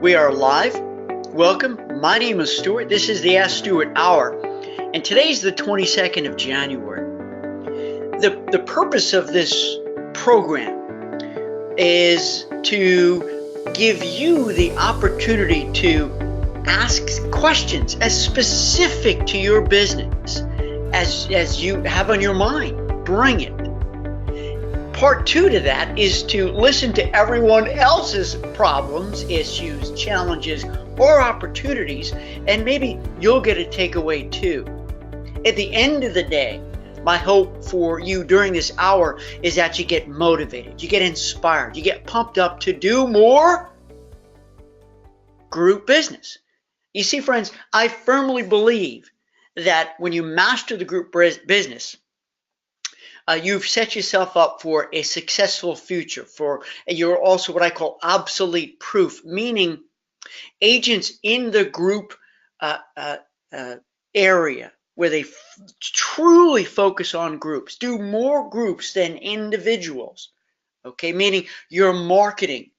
We are live. Welcome. My name is Stuart. This is the Ask Stuart Hour, and today's the 22nd of January. The purpose of this program is to give you the opportunity to ask questions as specific to your business as you have on your mind. Bring it. Part two to that is to listen to everyone else's problems, issues, challenges, or opportunities, and maybe you'll get a takeaway too. At the end of the day, my hope for you during this hour is that you get motivated, you get inspired, you get pumped up to do more group business. You see, friends, I firmly believe that when you master the group business, you've set yourself up for a successful future. You're also what I call obsolete proof, meaning agents in the group area where they truly focus on groups, do more groups than individuals. Okay, meaning your marketing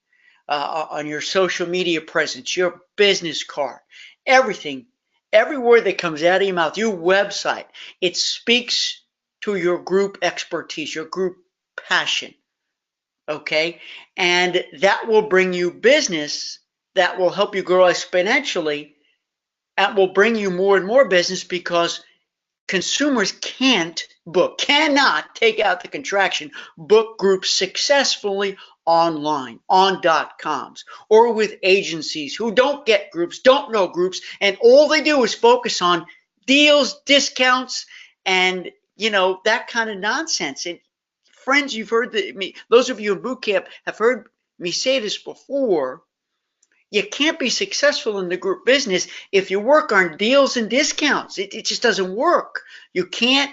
on your social media presence, your business card, everything, every word that comes out of your mouth, your website, it speaks to your group expertise, your group passion, okay? And that will bring you business that will help you grow exponentially. That will bring you more and more business because consumers cannot take out the contraction, book groups successfully online, on .coms, or with agencies who don't get groups, don't know groups, and all they do is focus on deals, discounts, and that kind of nonsense. And friends, you've heard those of you in boot camp have heard me say this before. You can't be successful in the group business if you work on deals and discounts. It just doesn't work. You can't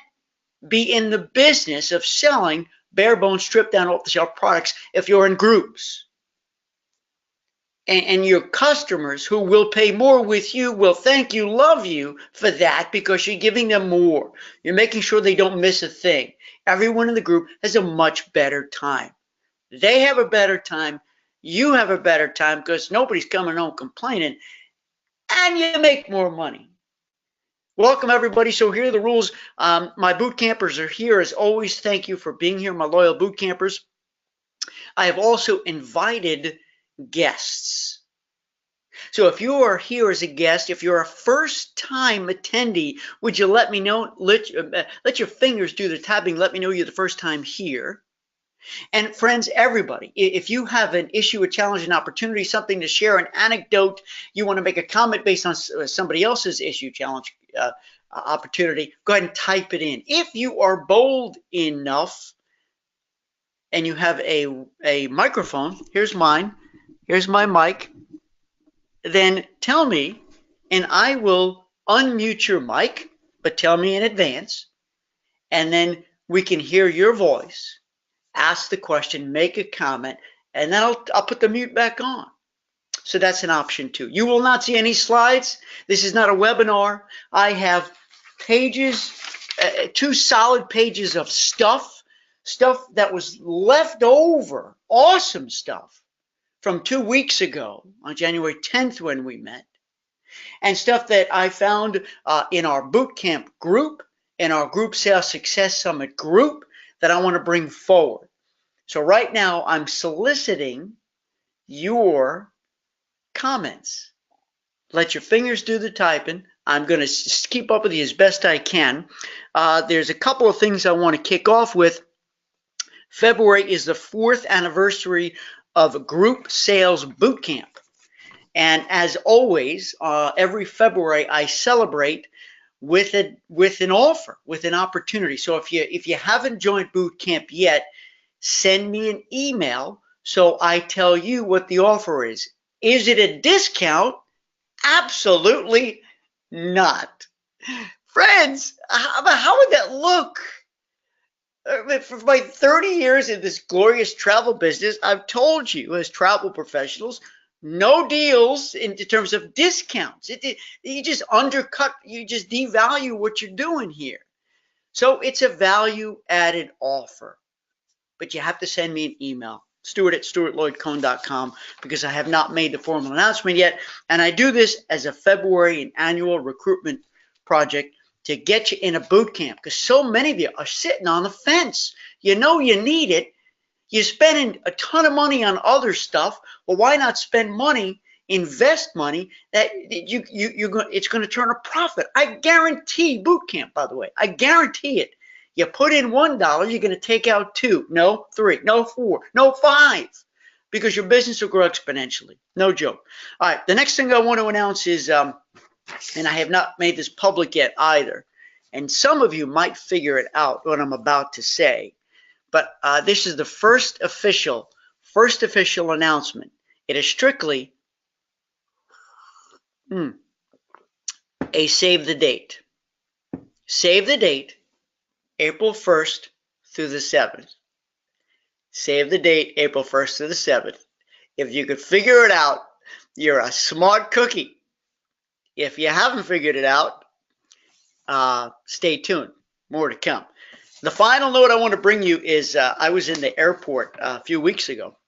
be in the business of selling bare bones, stripped down, off the shelf products if you're in groups. And your customers who will pay more with you will thank you, love you for that because you're giving them more. You're making sure they don't miss a thing. Everyone in the group has a much better time. They have a better time. You have a better time because nobody's coming home complaining, and you make more money. Welcome, everybody. So here are the rules. My boot campers are here as always. Thank you for being here, my loyal boot campers. I have also invited guests. So if you are here as a guest, if you're a first-time attendee, would you let me know? Let your fingers do the tapping. Let me know you're the first time here. And friends, everybody, if you have an issue, a challenge, an opportunity, something to share, an anecdote, you want to make a comment based on somebody else's issue, challenge, opportunity, go ahead and type it in. If you are bold enough and you have a microphone, here's mine, here's my mic, then tell me and I will unmute your mic, but tell me in advance, and then we can hear your voice. Ask the question, make a comment, and then I'll put the mute back on. So that's an option too. You will not see any slides. This is not a webinar. I have pages, 2 solid pages of stuff that was left over, awesome stuff from 2 weeks ago on January 10th when we met, and stuff that I found in our boot camp group, in our Group Sales Success Summit group, that I want to bring forward. So right now I'm soliciting your comments. Let your fingers do the typing. I'm going to keep up with you as best I can. There's a couple of things I want to kick off with. February is the 4th anniversary of Group Sales Boot Camp. And as always, every February I celebrate with an offer, with an opportunity. So if you haven't joined boot camp yet, send me an email so I tell you what the offer is. Is it a discount? Absolutely not. Friends, how would that look? For my 30 years in this glorious travel business, I've told you as travel professionals, no deals in terms of discounts. You just undercut, you just devalue what you're doing here. So it's a value-added offer. But you have to send me an email. Stuart@stuartloydcohen.com, because I have not made the formal announcement yet. And I do this as a February and annual recruitment project to get you in a boot camp, because so many of you are sitting on the fence. You know you need it. You're spending a ton of money on other stuff. Well, why not spend money, invest money that it's going to turn a profit? I guarantee boot camp, by the way. I guarantee it. You put in $1, you're going to take out 2, no 3, no 4, no 5, because your business will grow exponentially. No joke. All right, the next thing I want to announce is, and I have not made this public yet either, and some of you might figure it out what I'm about to say, but this is the first official announcement. It is strictly a save the date. Save the date. April 1st through the 7th. Save the date, April 1st through the 7th. If you could figure it out, you're a smart cookie. If you haven't figured it out, stay tuned. More to come. The final note I want to bring you is I was in the airport a few weeks ago,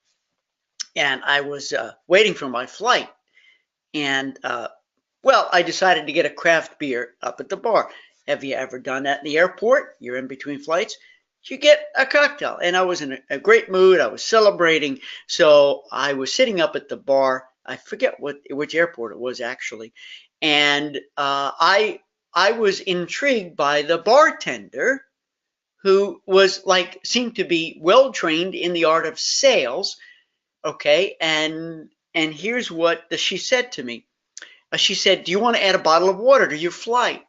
and I was waiting for my flight. And, well, I decided to get a craft beer up at the bar. Have you ever done that in the airport? You're in between flights. You get a cocktail. And I was in a great mood. I was celebrating. So I was sitting up at the bar. I forget which airport it was, actually. And I was intrigued by the bartender, who was seemed to be well trained in the art of sales. Okay. And here's what she said to me. She said, "Do you want to add a bottle of water to your flight?"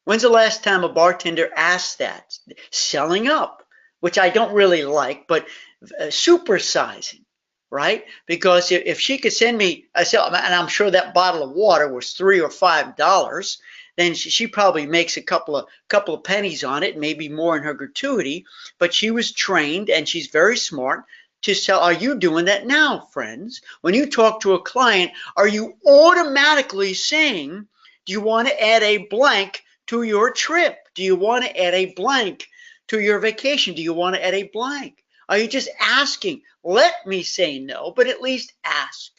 When's the last time a bartender asked that? Selling up, which I don't really like, but supersizing, right? Because if she could send me, and I'm sure that bottle of water was $3 or $5, then she probably makes a couple of pennies on it, maybe more in her gratuity. But she was trained, and she's very smart to sell. Are you doing that now, friends? When you talk to a client, are you automatically saying, do you want to add a blank to your trip? Do you want to add a blank to your vacation? Do you want to add a blank? Are you just asking? Let me say no, but at least ask.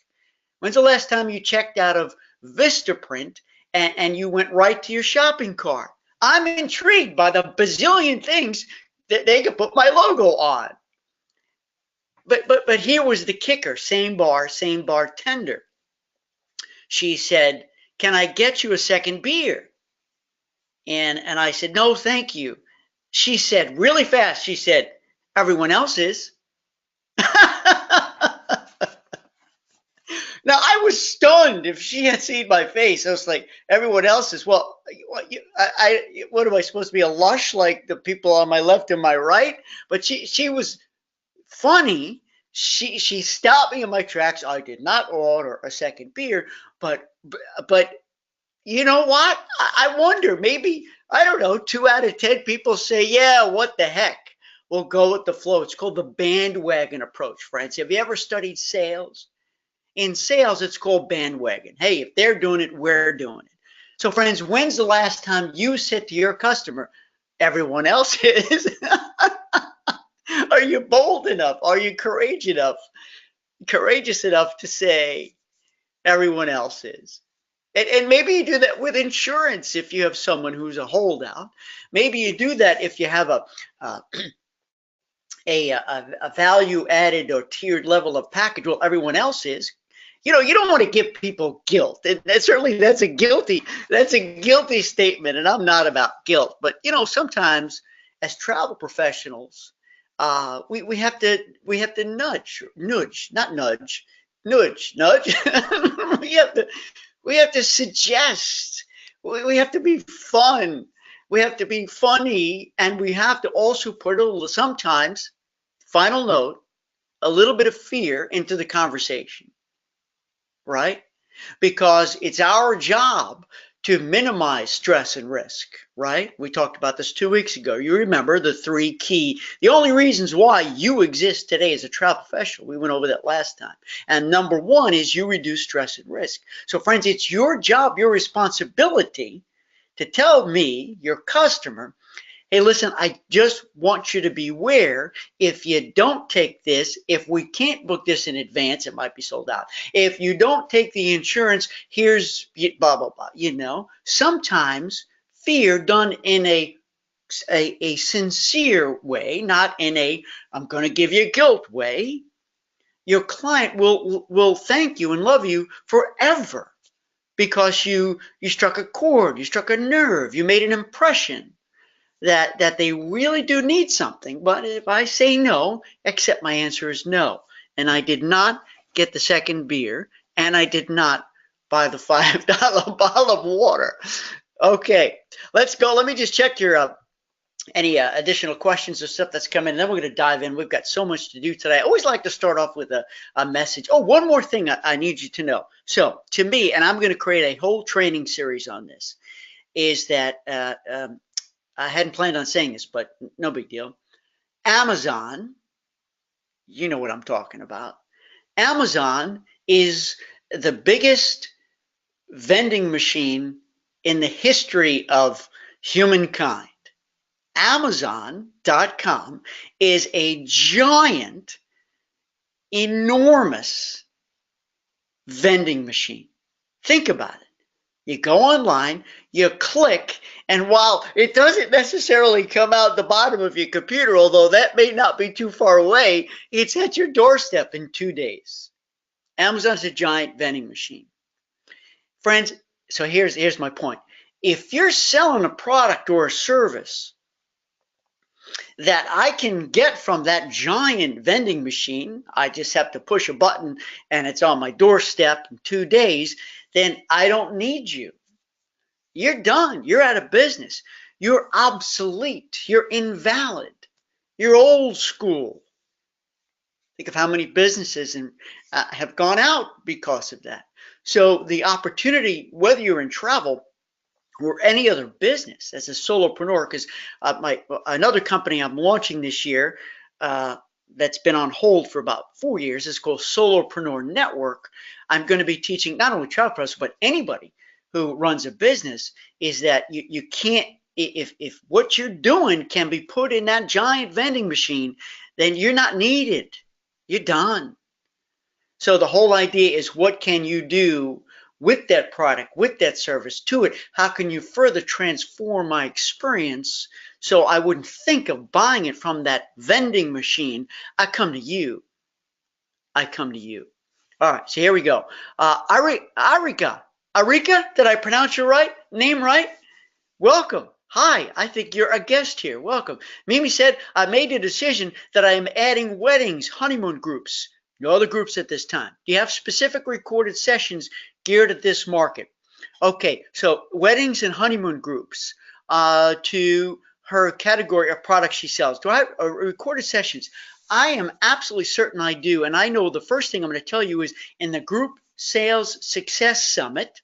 When's the last time you checked out of Vistaprint and you went right to your shopping cart? I'm intrigued by the bazillion things that they could put my logo on. But here was the kicker. Same bar, same bartender. She said, "Can I get you a second beer?" And I said, "No, thank you." She said really fast, she said, "Everyone else is." Now, I was stunned. If she had seen my face, I was like, everyone else is. Well, what am I supposed to be, a lush like the people on my left and my right? But she was funny. She stopped me in my tracks. I did not order a second beer, but you know what? I wonder, maybe, I don't know, 2 out of 10 people say, yeah, what the heck? We'll go with the flow. It's called the bandwagon approach, friends. Have you ever studied sales? In sales, it's called bandwagon. Hey, if they're doing it, we're doing it. So, friends, when's the last time you said to your customer, everyone else is? Are you bold enough? Are you courageous enough to say everyone else is? And maybe you do that with insurance if you have someone who's a holdout. Maybe you do that if you have a value added or tiered level of package. Well, everyone else is. You know, you don't want to give people guilt. And that's a guilty statement. And I'm not about guilt. But you know, sometimes as travel professionals, we have to nudge. We have to suggest. We have to be fun. We have to be funny, and we have to also put sometimes, final note, a little bit of fear into the conversation, right? Because it's our job to minimize stress and risk, right? We talked about this 2 weeks ago. You remember the only reasons why you exist today as a travel professional. We went over that last time. And number 1 is you reduce stress and risk. So friends, it's your job, your responsibility to tell me, your customer, Hey, listen, I just want you to be aware, if you don't take this, if we can't book this in advance, it might be sold out. If you don't take the insurance, here's blah, blah, blah. You know, sometimes fear done in a sincere way, not in a I'm going to give you guilt way, your client will thank you and love you forever because you struck a chord, you struck a nerve, you made an impression that they really do need something. But if I say no, accept my answer is no. And I did not get the second beer, and I did not buy the $5 bottle of water. Okay, let's go. Let me just check your any additional questions or stuff that's coming, and then we're going to dive in. We've got so much to do today. I always like to start off with a message. Oh, one more thing I need you to know. So to me, and I'm going to create a whole training series on this, is that I hadn't planned on saying this, but no big deal. Amazon, you know what I'm talking about. Amazon is the biggest vending machine in the history of humankind. Amazon.com is a giant, enormous vending machine. Think about it. You go online, you click, and while it doesn't necessarily come out the bottom of your computer, although that may not be too far away, it's at your doorstep in 2 days. Amazon's a giant vending machine. Friends, so here's my point. If you're selling a product or a service that I can get from that giant vending machine, I just have to push a button and it's on my doorstep in 2 days, then I don't need you. You're done. You're out of business. You're obsolete. You're invalid. You're old school. Think of how many businesses have gone out because of that. So the opportunity, whether you're in travel or any other business as a solopreneur, because another company I'm launching this year that's been on hold for about 4 years is called Solopreneur Network. I'm going to be teaching not only travel pros, but anybody who runs a business, is that you can't, if what you're doing can be put in that giant vending machine, then you're not needed. You're done. So the whole idea is, what can you do with that product, with that service, to it? How can you further transform my experience so I wouldn't think of buying it from that vending machine? I come to you. I come to you. All right, so here we go. Arika, did I pronounce your name right? Welcome. Hi, I think you're a guest here. Welcome. Mimi said, I made a decision that I am adding weddings, honeymoon groups. No other groups at this time. Do you have specific recorded sessions geared at this market? Okay, so weddings and honeymoon groups to her category of products she sells. Do I have recorded sessions? I am absolutely certain I do. And I know the first thing I'm going to tell you is, in the Group Sales Success Summit,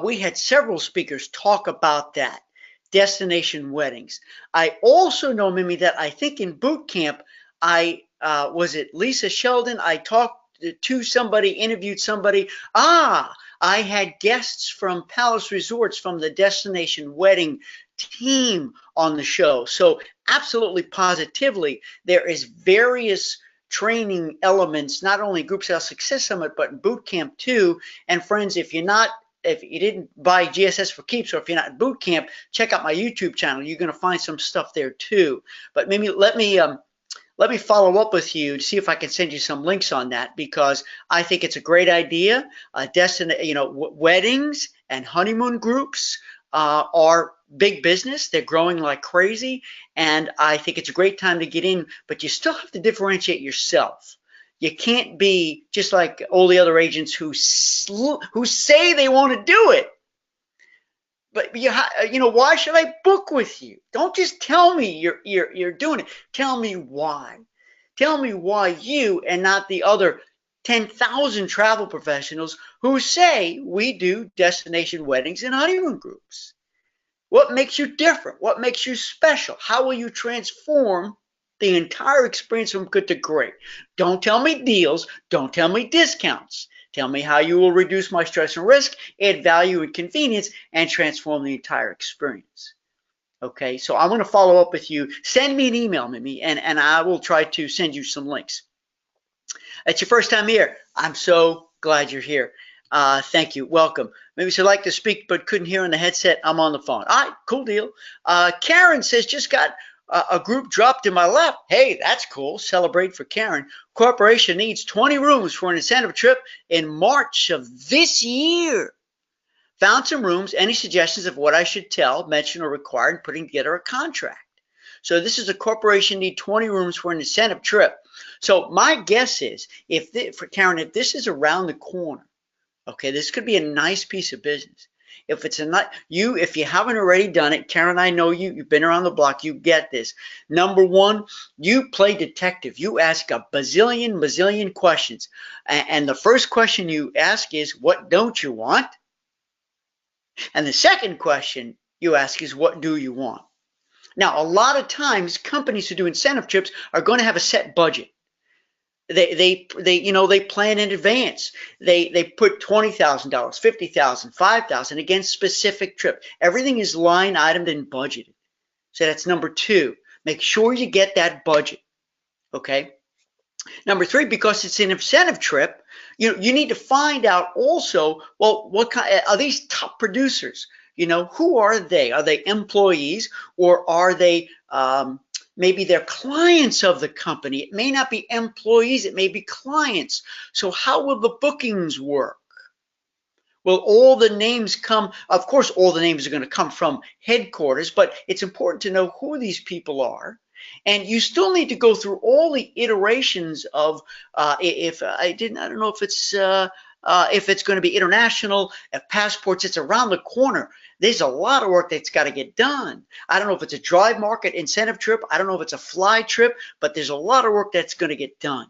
we had several speakers talk about that, destination weddings. I also know, Mimi, that I think in boot camp, was it Lisa Sheldon? I talked to somebody, interviewed somebody. I had guests from Palace Resorts from the destination wedding team on the show. So absolutely positively, there is various training elements, not only Group Sales Success Summit, but in boot camp too. And friends, if you didn't buy GSS for Keeps, or if you're not in boot camp, check out my YouTube channel. You're going to find some stuff there too. But maybe let me follow up with you to see if I can send you some links on that, because I think it's a great idea. Weddings and honeymoon groups are big business. They're growing like crazy, and I think it's a great time to get in, but you still have to differentiate yourself. You can't be just like all the other agents who say they want to do it. But why should I book with you? Don't just tell me you're doing it. Tell me why. Tell me why you and not the other 10,000 travel professionals who say we do destination weddings and honeymoon groups. What makes you different? What makes you special? How will you transform the entire experience from good to great? Don't tell me deals. Don't tell me discounts. Tell me how you will reduce my stress and risk, add value and convenience, and transform the entire experience. Okay, so I'm going to follow up with you. Send me an email, Mimi, and I will try to send you some links. It's your first time here. I'm so glad you're here. Thank you. Welcome. Maybe you'd like to speak but couldn't hear on the headset. I'm on the phone. All right, cool deal. Karen says, just got a group dropped in my lap. Hey, that's cool. Celebrate for Karen. Corporation needs 20 rooms for an incentive trip in March of this year. Found some rooms. Any suggestions of what I should tell, mention, or require in putting together a contract? So this is a corporation need 20 rooms for an incentive trip. So my guess is, for Karen, if this is around the corner, okay, this could be a nice piece of business. If it's if you haven't already done it, Karen, I know you've been around the block, you get this. Number one, you play detective. You ask a bazillion questions. And the first question you ask is, what don't you want? And the second question you ask is, what do you want? Now, a lot of times, companies who do incentive trips are going to have a set budget. They plan in advance. They put $20,000, $50,000, $5,000 against specific trip. Everything is line itemed and budgeted. So that's number two. Make sure you get that budget. Okay. Number three, because it's an incentive trip, you need to find out also, well, what kind are these top producers? Who are they? Are they employees, or are they maybe they're clients of the company? It may not be employees, it may be clients. So how will the bookings work? Will all the names come? Of course, all the names are going to come from headquarters, but it's important to know who these people are. And you still need to go through all the iterations of I don't know if it's going to be international, if passports, it's around the corner. There's a lot of work that's got to get done. I don't know if it's a drive market incentive trip. I don't know if it's a fly trip, but there's a lot of work that's going to get done.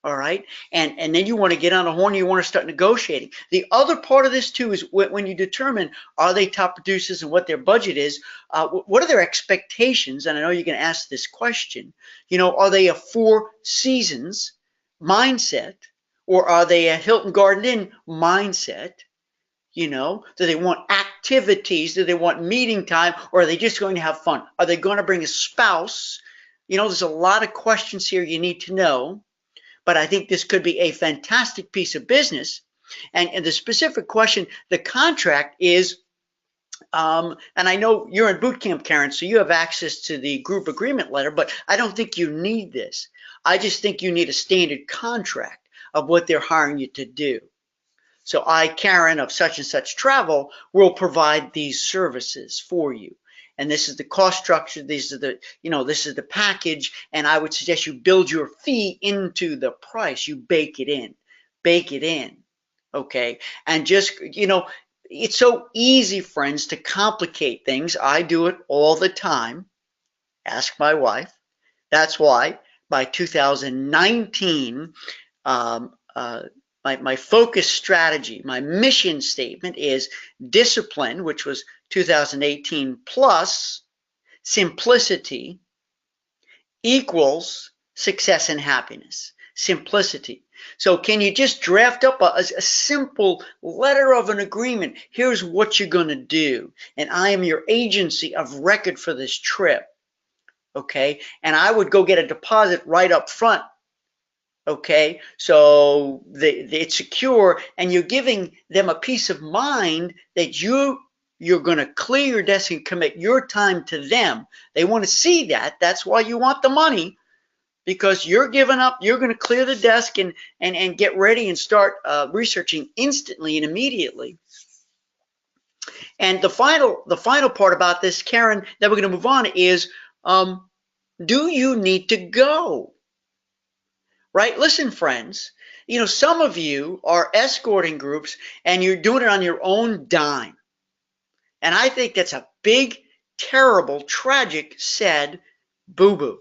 All right. And then you want to get on a horn, you want to start negotiating. The other part of this too is when you determine, are they top producers and what their budget is, what are their expectations? And I know you're going to ask this question, are they a Four Seasons mindset, or are they a Hilton Garden Inn mindset? Do they want activities? Do they want meeting time? Or are they just going to have fun? Are they going to bring a spouse? There's a lot of questions here you need to know. But I think this could be a fantastic piece of business. And the specific question, the contract is, and I know you're in boot camp, Karen, so you have access to the group agreement letter, but I don't think you need this. I just think you need a standard contract of what they're hiring you to do. So I, Karen of such and such travel, will provide these services for you. And this is the cost structure. This is the package. And I would suggest you build your fee into the price. You bake it in. Okay. And just, it's so easy, friends, to complicate things. I do it all the time. Ask my wife. That's why by 2019, my focus strategy, my mission statement is discipline, which was 2018, plus simplicity equals success and happiness. Simplicity. So can you just draft up a simple letter of an agreement? Here's what you're going to do. And I am your agency of record for this trip. Okay. And I would go get a deposit right up front. Okay, so it's secure, and you're giving them a peace of mind that you're going to clear your desk and commit your time to them. They want to see that. That's why you want the money, because you're giving up. You're going to clear the desk and get ready and start researching instantly and immediately. And the final part about this, Karen, that we're going to move on is, do you need to go? Right? Listen, friends, some of you are escorting groups and you're doing it on your own dime. And I think that's a big, terrible, tragic, sad boo-boo.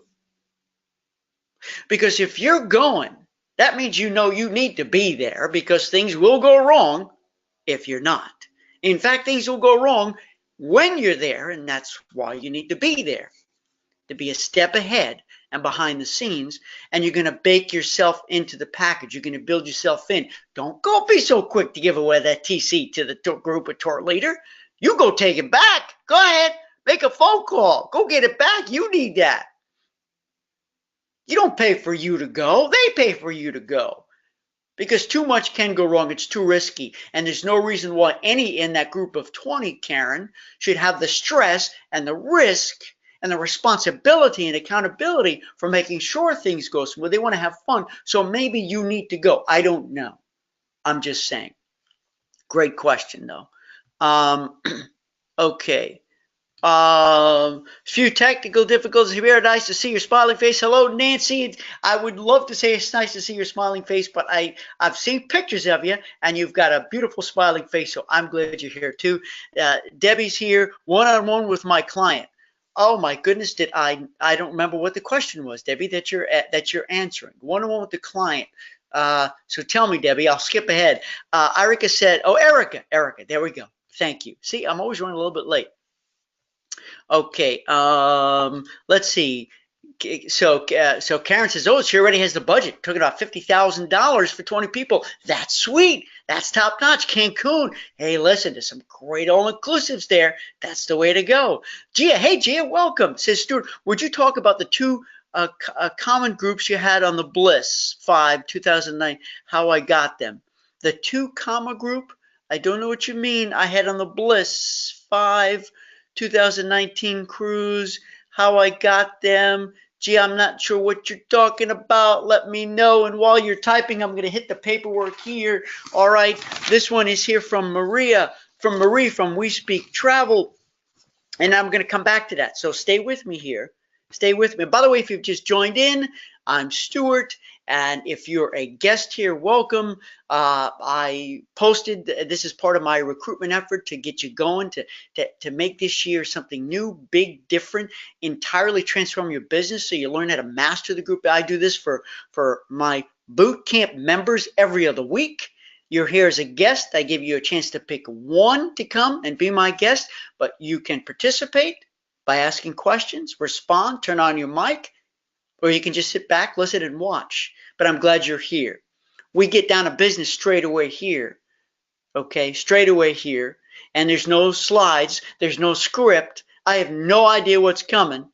Because if you're going, that means you need to be there, because things will go wrong if you're not. In fact, things will go wrong when you're there, and that's why you need to be there, to be a step ahead and behind the scenes, and you're going to bake yourself into the package. You're going to build yourself in. Don't go be so quick to give away that TC to the group or tour leader. You go take it back. Go ahead. Make a phone call. Go get it back. You need that. You don't pay for you to go. They pay for you to go. Because too much can go wrong. It's too risky. And there's no reason why any in that group of 20, Karen, should have the stress and the risk and the responsibility and accountability for making sure things go smooth. They want to have fun. So maybe you need to go. I don't know. I'm just saying. Great question, though. Okay. Few technical difficulties here. Nice to see your smiling face. Hello, Nancy. I would love to say it's nice to see your smiling face, but I've seen pictures of you, and you've got a beautiful smiling face, so I'm glad you're here, too. Debbie's here, one-on-one with my client. Oh, my goodness, I don't remember what the question was, Debbie, that you're answering. One-on-one with the client. So tell me, Debbie, I'll skip ahead. Erica said, oh, Erica, there we go. Thank you. See, I'm always running a little bit late. Okay, let's see. So Karen says, oh, she already has the budget. Took about $50,000 for 20 people. That's sweet. That's top notch. Cancun. Hey, listen, there's some great all-inclusives there. That's the way to go. Gia, hey, Gia, welcome. Says Stuart, would you talk about the two common groups you had on the Bliss 5, 2009, how I got them? The two comma group? I don't know what you mean. I had on the Bliss 5, 2019 cruise, how I got them. Gee, I'm not sure what you're talking about. Let me know. And while you're typing, I'm going to hit the paperwork here. All right. This one is here from Marie from We Speak Travel. And I'm going to come back to that. So stay with me here. Stay with me. By the way, if you've just joined in, I'm Stuart. And if you're a guest here, welcome. I posted, this is part of my recruitment effort to get you going, to make this year something new, big, different, entirely transform your business so you learn how to master the group. I do this for my boot camp members every other week. You're here as a guest. I give you a chance to pick one to come and be my guest, but you can participate by asking questions, respond, turn on your mic, or you can just sit back, listen, and watch. But I'm glad you're here. We get down to business straight away here, okay? Straight away here. And there's no slides. There's no script. I have no idea what's coming,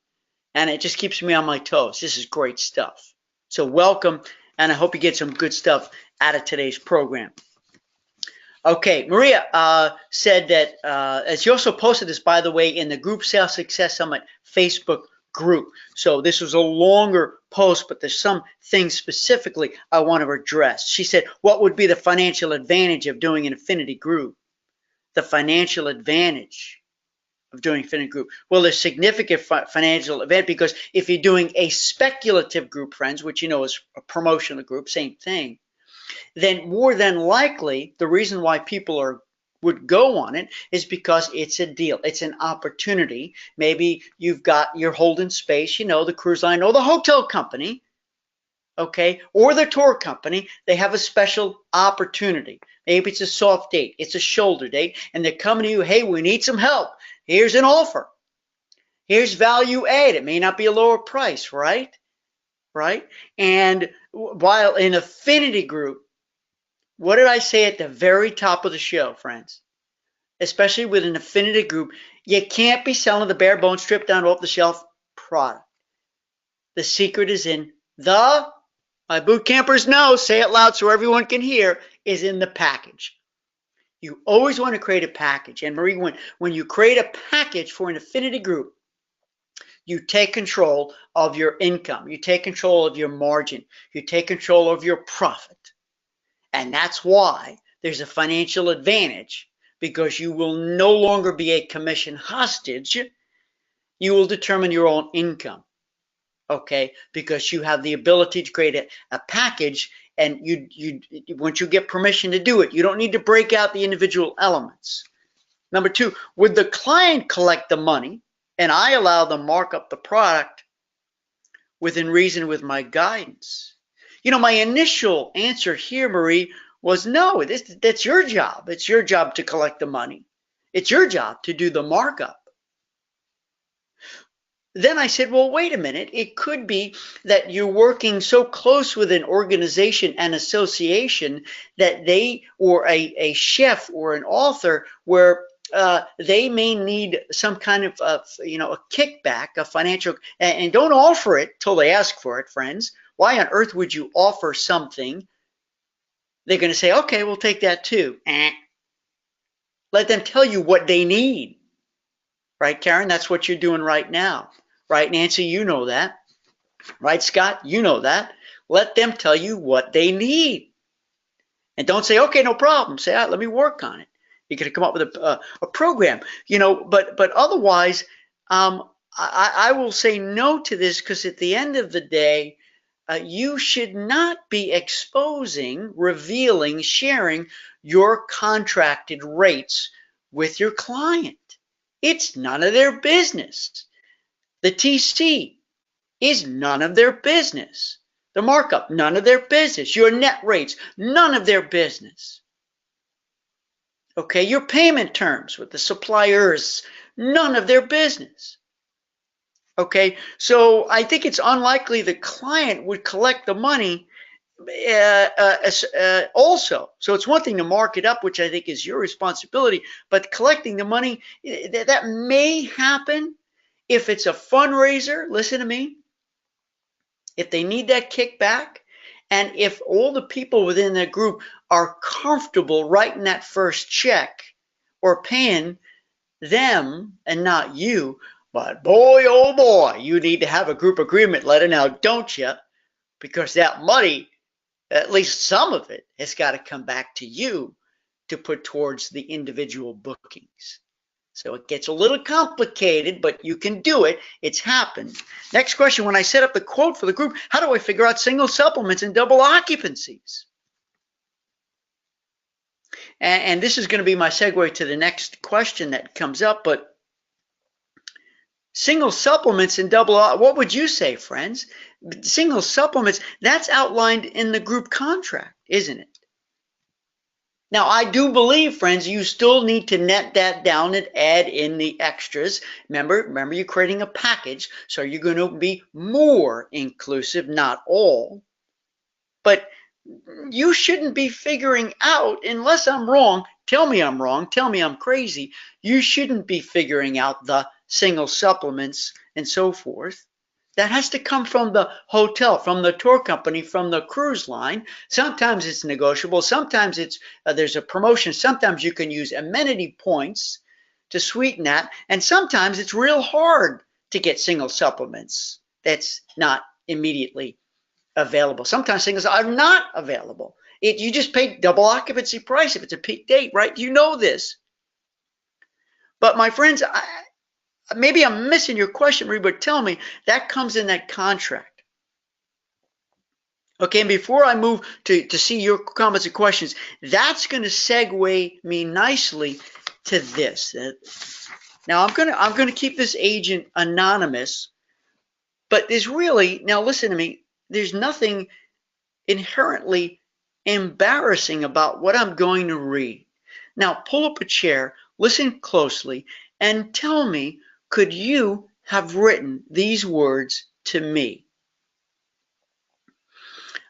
and it just keeps me on my toes. This is great stuff. So welcome, and I hope you get some good stuff out of today's program. Okay, Maria said that, she also posted this, by the way, in the Group Sales Success Summit Facebook group. So this was a longer post, but there's some things specifically I want to address. She said, what would be the financial advantage of doing an affinity group? The financial advantage of doing affinity group. Well, there's significant financial advantage, because if you're doing a speculative group, friends, which you know is a promotional group, same thing, then more than likely the reason why people would go on it is because it's a deal. It's an opportunity. Maybe you're holding space, you know, the cruise line or the hotel company, okay, or the tour company. They have a special opportunity. Maybe it's a soft date, it's a shoulder date, and they're coming to you, hey, we need some help. Here's an offer. Here's value add. It may not be a lower price, right? Right? And while in affinity group, what did I say at the very top of the show, friends? Especially with an affinity group, you can't be selling the bare bones, stripped down, off the shelf product. The secret is in my boot campers know, say it loud so everyone can hear, is in the package. You always want to create a package. And Marie, when you create a package for an affinity group, you take control of your income. You take control of your margin. You take control of your profit. And that's why there's a financial advantage, because you will no longer be a commission hostage. You will determine your own income, okay? Because you have the ability to create a package, and once you get permission to do it, you don't need to break out the individual elements. Number two, would the client collect the money and I allow them to mark up the product within reason with my guidance? You know, my initial answer here, Marie, was no, that's your job. It's your job to collect the money. It's your job to do the markup. Then I said, well, wait a minute. It could be that you're working so close with an organization and association that they, or a chef or an author, where they may need some kind of, a kickback, a financial, and don't offer it till they ask for it, friends. Why on earth would you offer something? They're going to say, okay, we'll take that too. Let them tell you what they need. Right, Karen? That's what you're doing right now. Right, Nancy? You know that. Right, Scott? You know that. Let them tell you what they need. And don't say, okay, no problem. Say, let me work on it. You're going to come up with a program, but otherwise, I will say no to this, because at the end of the day, you should not be exposing, revealing, sharing your contracted rates with your client. It's none of their business. The TC is none of their business. The markup, none of their business. Your net rates, none of their business. Okay, your payment terms with the suppliers, none of their business. Okay, so I think it's unlikely the client would collect the money also. So it's one thing to mark it up, which I think is your responsibility, but collecting the money, that may happen if it's a fundraiser. Listen to me. If they need that kickback, and if all the people within that group are comfortable writing that first check or paying them and not you, but boy, oh boy, you need to have a group agreement letter now, don't you? Because that money, at least some of it, has got to come back to you to put towards the individual bookings. So it gets a little complicated, but you can do it. It's happened. Next question, when I set up the quote for the group, how do I figure out single supplements and double occupancies? And this is going to be my segue to the next question that comes up, but single supplements and double, what would you say, friends? Single supplements, that's outlined in the group contract, isn't it? Now, I do believe, friends, you still need to net that down and add in the extras. Remember, you're creating a package, so you're going to be more inclusive, not all. But you shouldn't be figuring out, unless I'm wrong, tell me I'm wrong, tell me I'm crazy, you shouldn't be figuring out the single supplements and so forth. That has to come from the hotel, from the tour company, from the cruise line. Sometimes it's negotiable. Sometimes it's there's a promotion. Sometimes you can use amenity points to sweeten that. And sometimes it's real hard to get single supplements that's not immediately available. Sometimes singles are not available. You just pay double occupancy price if it's a peak date, right? You know this. But my friends, maybe I'm missing your question, Ree, but tell me, that comes in that contract. Okay, and before I move to see your comments and questions, that's going to segue me nicely to this. Now, I'm going to keep this agent anonymous, but there's really, now listen to me, there's nothing inherently embarrassing about what I'm going to read. Now, pull up a chair, listen closely, and tell me, could you have written these words to me?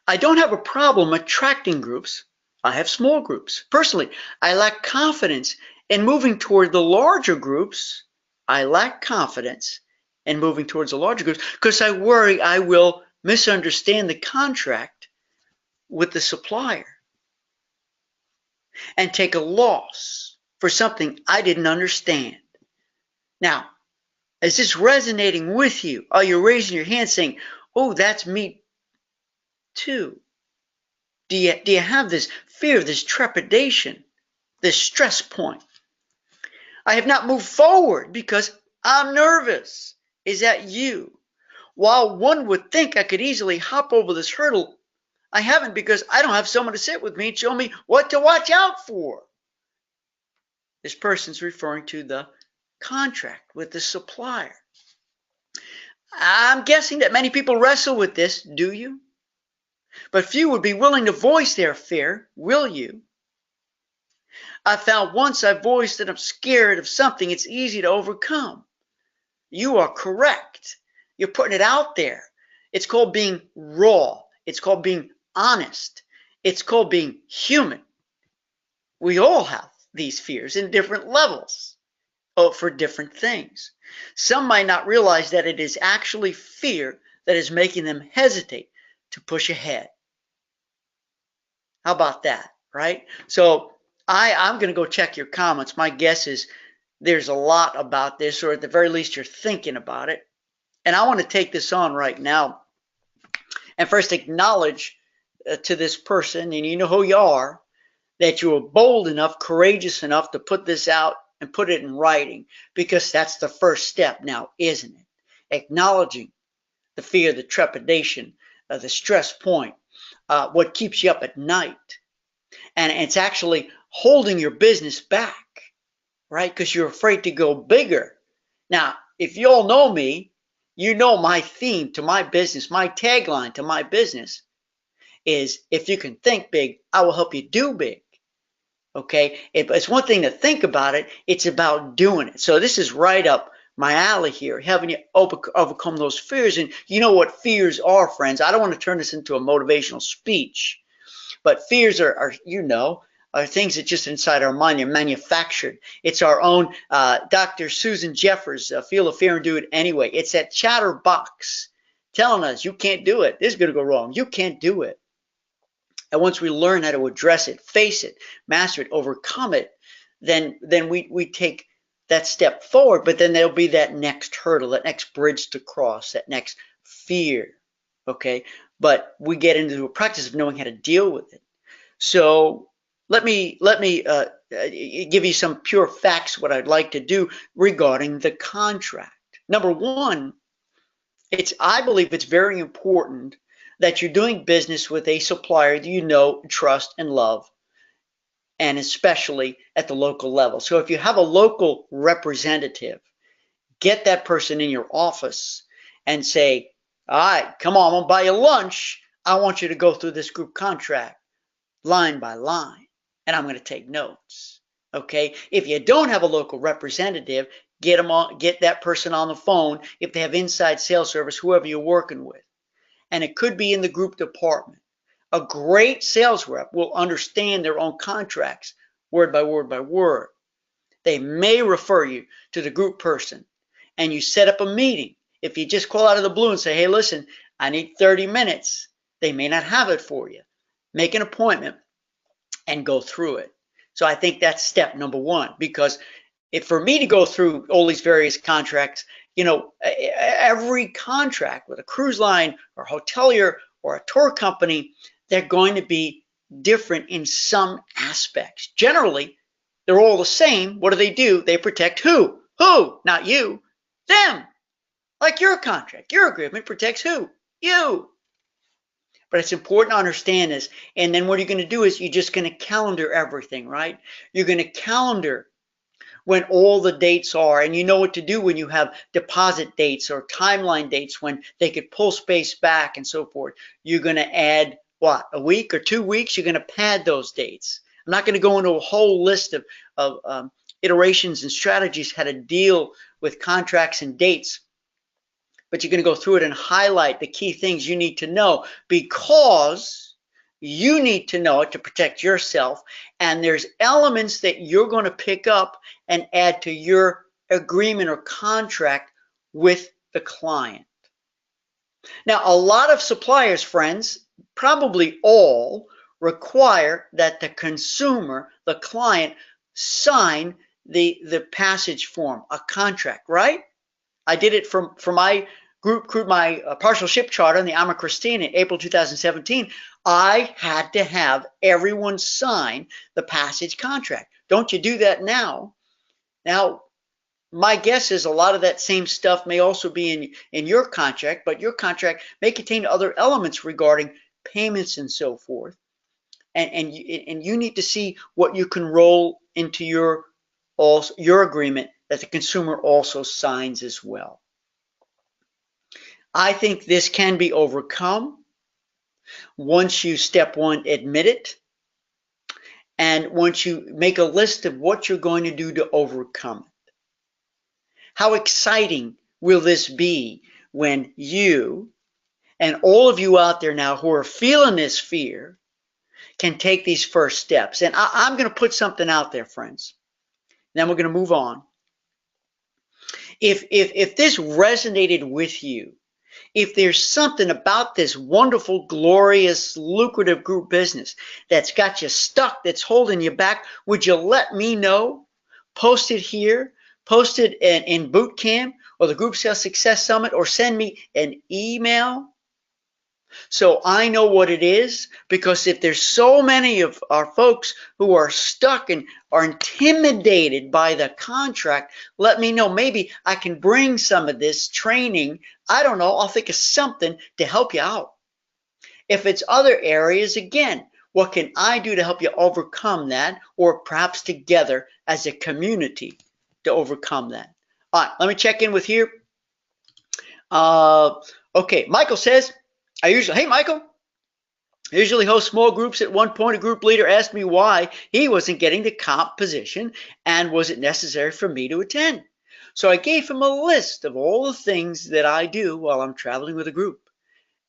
I don't have a problem attracting groups. I have small groups. Personally, I lack confidence in moving toward the larger groups. I lack confidence in moving towards the larger groups because I worry I will misunderstand the contract with the supplier and take a loss for something I didn't understand. Now, is this resonating with you? Are you raising your hand saying, oh, that's me too? Do you have this fear, this trepidation, this stress point? I have not moved forward because I'm nervous. Is that you? While one would think I could easily hop over this hurdle, I haven't because I don't have someone to sit with me and show me what to watch out for. This person's referring to the contract with the supplier. I'm guessing that many people wrestle with this, do you? But few would be willing to voice their fear, will you? I found once I voiced that I'm scared of something, it's easy to overcome. You are correct. You're putting it out there. It's called being raw. It's called being honest. It's called being human. We all have these fears in different levels for different things. Some might not realize that it is actually fear that is making them hesitate to push ahead. How about that, right? So I'm going to go check your comments. My guess is there's a lot about this, or at the very least you're thinking about it. And I want to take this on right now and first acknowledge to this person, and you know who you are, that you were bold enough, courageous enough to put this out and put it in writing, because that's the first step now, isn't it? Acknowledging the fear, the trepidation, the stress point, what keeps you up at night. And it's actually holding your business back, right? Because you're afraid to go bigger. Now, if you all know me, you know my theme to my business, my tagline to my business is, if you can think big, I will help you do big. Okay, it's one thing to think about it, it's about doing it. So this is right up my alley here, having you overcome those fears. And you know what fears are, friends. I don't want to turn this into a motivational speech, but fears are things that just inside our mind, they're manufactured. It's our own Dr. Susan Jeffers, Feel the Fear and Do It Anyway. It's that chatterbox telling us you can't do it. This is going to go wrong. You can't do it. And once we learn how to address it, face it, master it, overcome it, then we take that step forward. But then there'll be that next hurdle, that next bridge to cross, that next fear. Okay, but we get into a practice of knowing how to deal with it. So let me give you some pure facts. What I'd like to do regarding the contract. Number one, I believe it's very important that you're doing business with a supplier that you know, trust, and love, and especially at the local level. So if you have a local representative, get that person in your office and say, all right, come on, I'm going to buy you lunch. I want you to go through this group contract line by line, and I'm going to take notes. Okay? If you don't have a local representative, get that person on the phone. If they have inside sales service, whoever you're working with. And it could be in the group department. A great sales rep will understand their own contracts word by word by word. They may refer you to the group person, and you set up a meeting. If you just call out of the blue and say, hey, listen, I need 30 minutes, they may not have it for you. Make an appointment and go through it. So I think that's step number one, because for me to go through all these various contracts, every contract with a cruise line or hotelier or a tour company, they're going to be different in some aspects. Generally, they're all the same. What do? They protect who? Who? Not you. Them. Like your contract, your agreement protects who? You. But it's important to understand this. And then what you're going to do is you're just going to calendar everything, right? You're going to calendar when all the dates are, and you know what to do when you have deposit dates or timeline dates when they could pull space back and so forth. You're going to add, what, a week or 2 weeks? You're going to pad those dates. I'm not going to go into a whole list of iterations and strategies how to deal with contracts and dates, but you're going to go through it and highlight the key things you need to know, because you need to know it to protect yourself, and there's elements that you're going to pick up and add to your agreement or contract with the client. Now, a lot of suppliers, friends, probably all, require that the consumer, the client, sign the passage form, a contract, right? I did it for my group, my partial ship charter on the Ama Christine in April 2017. I had to have everyone sign the passage contract. Don't you do that now? Now, my guess is a lot of that same stuff may also be in your contract, but your contract may contain other elements regarding payments and so forth. And you need to see what you can roll into your agreement that the consumer also signs as well. I think this can be overcome once you, step one, admit it, and once you make a list of what you're going to do to overcome it. How exciting will this be when you and all of you out there now who are feeling this fear can take these first steps. And I'm going to put something out there, friends. Then we're going to move on. If this resonated with you, if there's something about this wonderful, glorious, lucrative group business that's got you stuck, that's holding you back, would you let me know? Post it here, post it in boot camp or the Group Sales Success Summit, or send me an email so I know what it is. Because if there's so many of our folks who are stuck and are intimidated by the contract, let me know. Maybe I can bring some of this training. I don't know. I'll think of something to help you out. If it's other areas, again, what can I do to help you overcome that, or perhaps together as a community to overcome that? All right, let me check in with here. Okay, Michael says, hey Michael, I usually host small groups. At one point, a group leader asked me why he wasn't getting the comp position and was it necessary for me to attend. So I gave him a list of all the things that I do while I'm traveling with a group.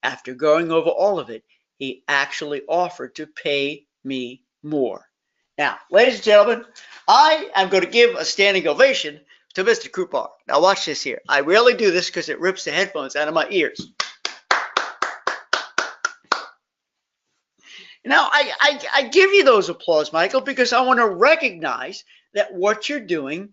After going over all of it, he actually offered to pay me more. Now, ladies and gentlemen, I am going to give a standing ovation to Mr. Kupar. Now watch this here. I rarely do this because it rips the headphones out of my ears. Now, I give you those applause, Michael, because I want to recognize that what you're doing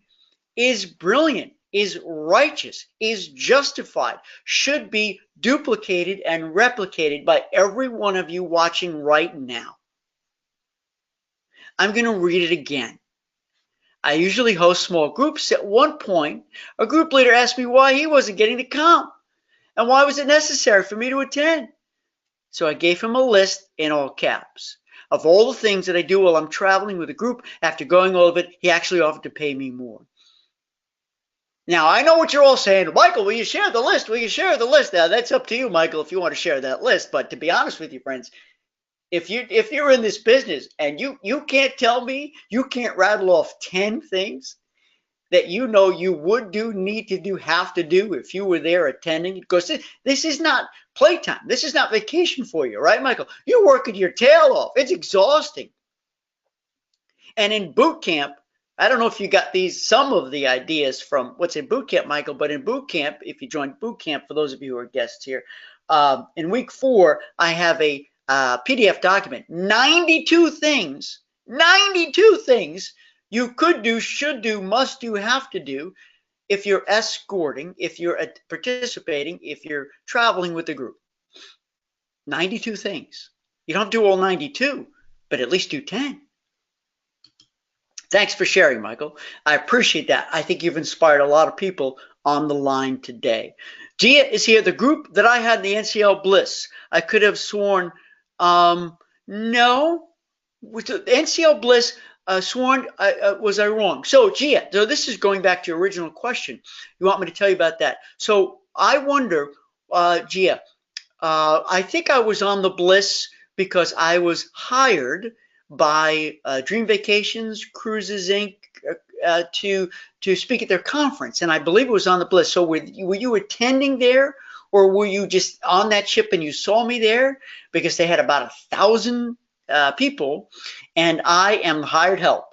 is brilliant, is righteous, is justified, should be duplicated and replicated by every one of you watching right now. I'm going to read it again. I usually host small groups. At one point, a group leader asked me why he wasn't getting the comp and why was it necessary for me to attend. So I gave him a list in all caps of all the things that I do while I'm traveling with a group. After going all of it, he actually offered to pay me more. Now, I know what you're all saying. Michael, will you share the list? Will you share the list? Now, that's up to you, Michael, if you want to share that list. But to be honest with you, friends, if you're in this business and you can't tell me, you can't rattle off 10 things that you know you would do, need to do, have to do if you were there attending, because this is not playtime. This is not vacation for you, right, Michael? You're working your tail off. It's exhausting. And in boot camp, I don't know if you got some of the ideas from what's in boot camp, Michael, but in boot camp, if you joined boot camp, for those of you who are guests here, in week 4, I have a PDF document, 92 things you could do, should do, must do, have to do if you're escorting, if you're participating, if you're traveling with the group. 92 things. You don't do all 92, but at least do 10. Thanks for sharing, Michael. I appreciate that. I think you've inspired a lot of people on the line today. Gia is here. The group that I had in the NCL Bliss, I could have sworn, no. With the NCL Bliss, was I wrong? So, Gia, so this is going back to your original question. You want me to tell you about that? So, I wonder, Gia, I think I was on the Bliss because I was hired by Dream Vacations Cruises Inc. To speak at their conference, and I believe it was on the Bliss. So, were you attending there, or were you just on that ship and you saw me there? Because they had about 1,000 people, and I am hired help,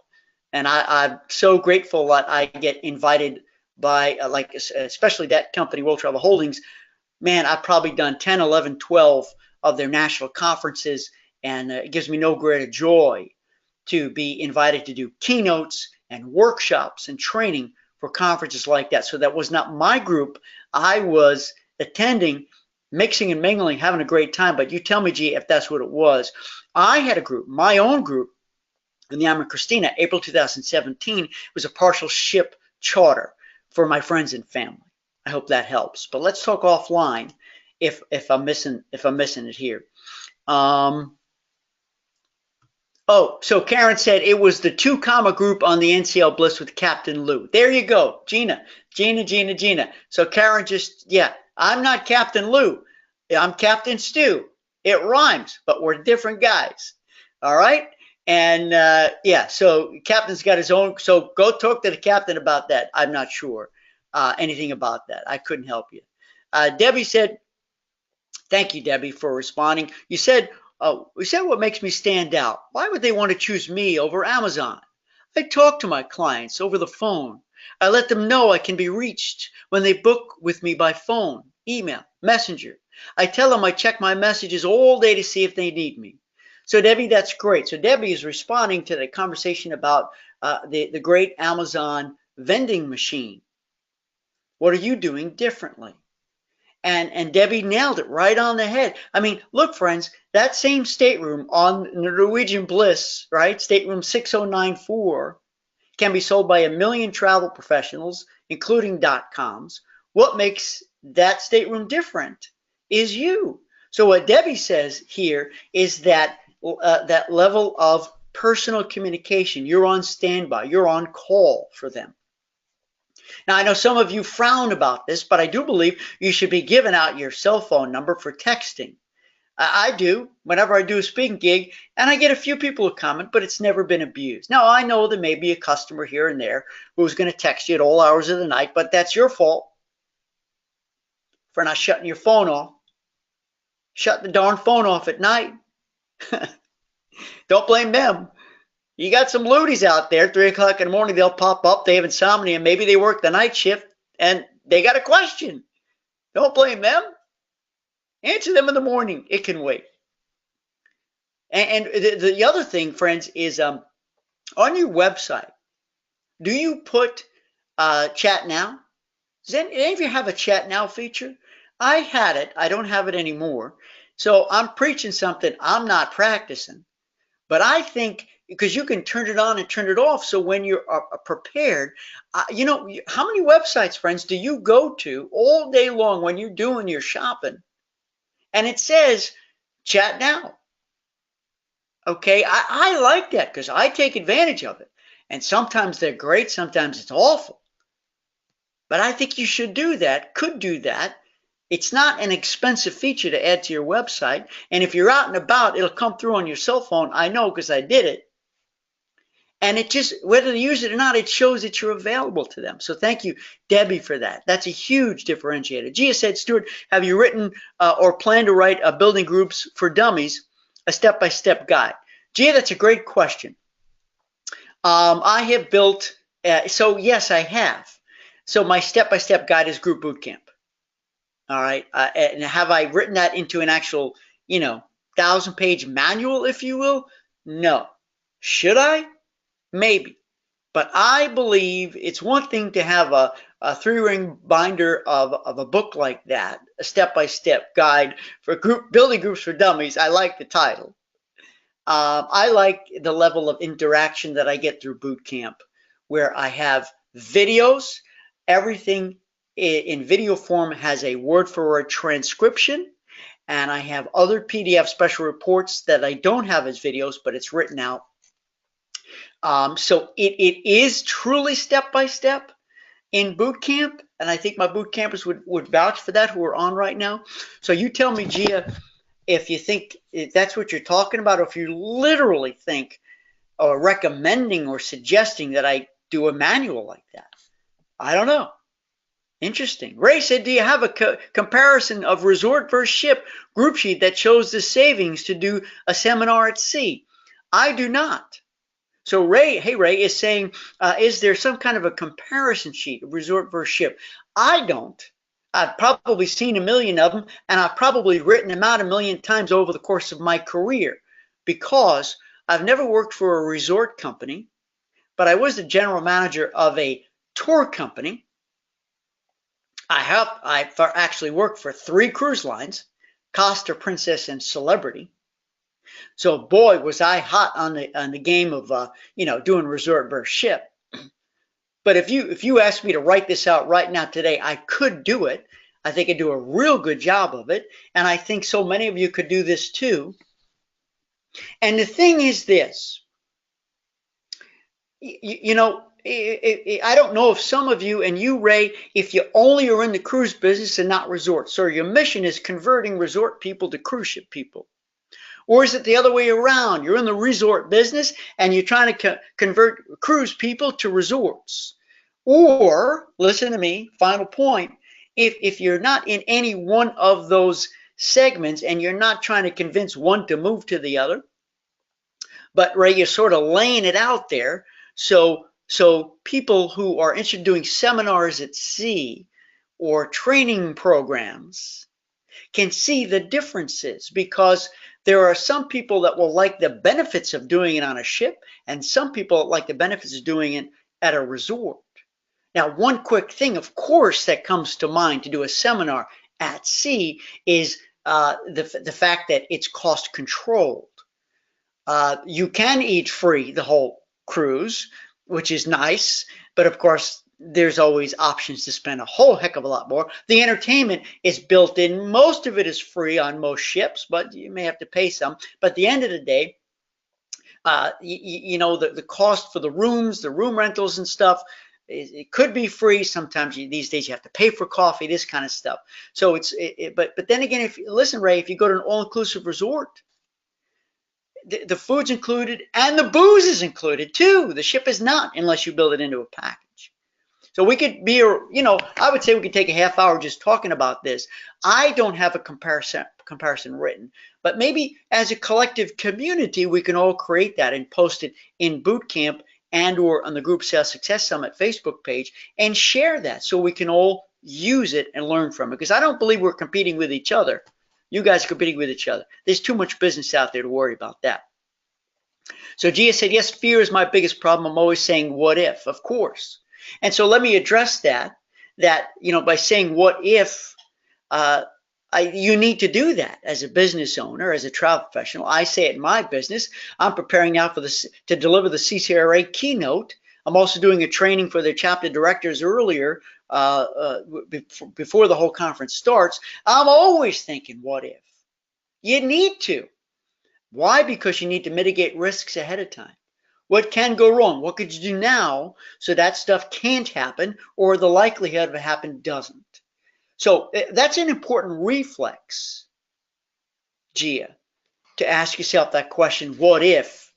and I'm so grateful that I get invited by especially that company, World Travel Holdings. Man, I've probably done 10, 11, 12 of their national conferences, and it gives me no greater joy to be invited to do keynotes and workshops and training for conferences like that. So that was not my group. I was attending, mixing and mingling, having a great time. But you tell me, G, if that's what it was. I had a group, my own group, in the Island Christina, April 2017. It was a partial ship charter for my friends and family. I hope that helps. But let's talk offline if I'm missing it here. Oh, so Karen said it was the 2 comma group on the NCL Bliss with Captain Lou. There you go, Gina. So Karen I'm not Captain Lou. I'm Captain Stu. It rhymes, but we're different guys. All right? And so Captain's got his own. So go talk to the captain about that. I'm not sure anything about that. I couldn't help you. Debbie said, thank you, Debbie, for responding. You said, is that what makes me stand out? Why would they want to choose me over Amazon? I talk to my clients over the phone. I let them know I can be reached when they book with me by phone, email, messenger. I tell them I check my messages all day to see if they need me. So Debbie, that's great. So Debbie is responding to the conversation about the great Amazon vending machine. What are you doing differently? And Debbie nailed it right on the head. I mean, look, friends, that same stateroom on the Norwegian Bliss, right? Stateroom 6094 can be sold by 1 million travel professionals, including .coms. What makes that stateroom different is you. So what Debbie says here is that that level of personal communication. You're on standby. You're on call for them. Now, I know some of you frown about this, but I do believe you should be giving out your cell phone number for texting. I do whenever I do a speaking gig, and I get a few people who comment, but it's never been abused. Now, I know there may be a customer here and there who's going to text you at all hours of the night, but that's your fault for not shutting your phone off. Shut the darn phone off at night. Don't blame them. You got some loonies out there, 3 o'clock in the morning, they'll pop up, they have insomnia, maybe they work the night shift, and they got a question. Don't blame them. Answer them in the morning. It can wait. And the other thing, friends, is on your website, do you put chat now? Does any of you have a chat now feature? I had it. I don't have it anymore. So I'm preaching something I'm not practicing. But I think because you can turn it on and turn it off, so when you're prepared, you know, how many websites, friends, do you go to all day long when you're doing your shopping? And it says chat now. Okay, I like that because I take advantage of it. And sometimes they're great, sometimes it's awful. But I think you should do that, could do that. It's not an expensive feature to add to your website. And if you're out and about, it'll come through on your cell phone. I know because I did it. And it just, whether they use it or not, it shows that you're available to them. So thank you, Debbie, for that. That's a huge differentiator. Gia said, Stuart, have you written or plan to write a Building Groups for Dummies, a step-by-step guide? Gia, that's a great question. I have built, so yes, I have. So my step-by-step guide is Group Bootcamp. All right. And have I written that into an actual, 1,000-page manual, if you will? No. Should I? Maybe. But I believe it's one thing to have a 3-ring binder of a book like that, a step-by-step guide for Building Groups for Dummies. I like the title. I like the level of interaction that I get through boot camp, where I have videos. Everything in video form has a word-for-word transcription, and I have other PDF special reports that I don't have as videos, but it's written out. So it is truly step-by-step in boot camp, and I think my boot campers would vouch for that who are on right now. So you tell me, Gia, if you think if that's what you're talking about, or if you literally think or recommending or suggesting that I do a manual like that. I don't know. Interesting. Ray said, do you have a comparison of resort versus ship group sheet that shows the savings to do a seminar at sea? I do not. So Ray, hey Ray, is saying, is there some kind of a comparison sheet of resort versus ship? I don't. I've probably seen 1 million of them, and I've probably written them out 1 million times over the course of my career, because I've never worked for a resort company, but I was the general manager of a tour company. I actually worked for 3 cruise lines, Costa, Princess, and Celebrity. So boy, was I hot on the game of doing resort versus ship. But if you asked me to write this out right now today, I could do it. I think I'd do a real good job of it, and I think so many of you could do this too. And the thing is this, I don't know if some of you, and you, Ray, if you only are in the cruise business and not resort, so your mission is converting resort people to cruise ship people. Or is it the other way around? You're in the resort business and you're trying to convert cruise people to resorts. Or, listen to me, final point, if you're not in any one of those segments, and you're not trying to convince one to move to the other, but Ray, you're sort of laying it out there. So people who are interested in doing seminars at sea or training programs can see the differences, because there are some people that will like the benefits of doing it on a ship, and some people like the benefits of doing it at a resort. Now, one quick thing, of course, that comes to mind to do a seminar at sea is the fact that it's cost controlled. You can eat free the whole cruise, which is nice, but of course, there's always options to spend a whole heck of a lot more. The entertainment is built in. Most of it is free on most ships, but you may have to pay some. But at the end of the day, you know, the cost for the rooms, the room rentals and stuff, it could be free. Sometimes these days you have to pay for coffee, this kind of stuff. So but then again, listen, Ray, if you go to an all-inclusive resort, the food's included and the booze is included too. The ship is not, unless you build it into a package. So we could be, you know, I would say we could take a half hour just talking about this. I don't have a comparison written, but maybe as a collective community, we can all create that and post it in boot camp and or on the Group Sales Success Summit Facebook page and share that so we can all use it and learn from it. Because I don't believe we're competing with each other. You guys are competing with each other. There's too much business out there to worry about that. So Gia said, yes, fear is my biggest problem. I'm always saying, what if? Of course. And so let me address that, you know, by saying, what if, you need to do that as a business owner, as a travel professional. I say it in my business. I'm preparing now for to deliver the CCRA keynote. I'm also doing a training for the chapter directors earlier, before the whole conference starts. I'm always thinking, what if? You need to. Why? Because you need to mitigate risks ahead of time. What can go wrong? What could you do now so that stuff can't happen, or the likelihood of it happening doesn't? So that's an important reflex, Gia, to ask yourself that question, what if,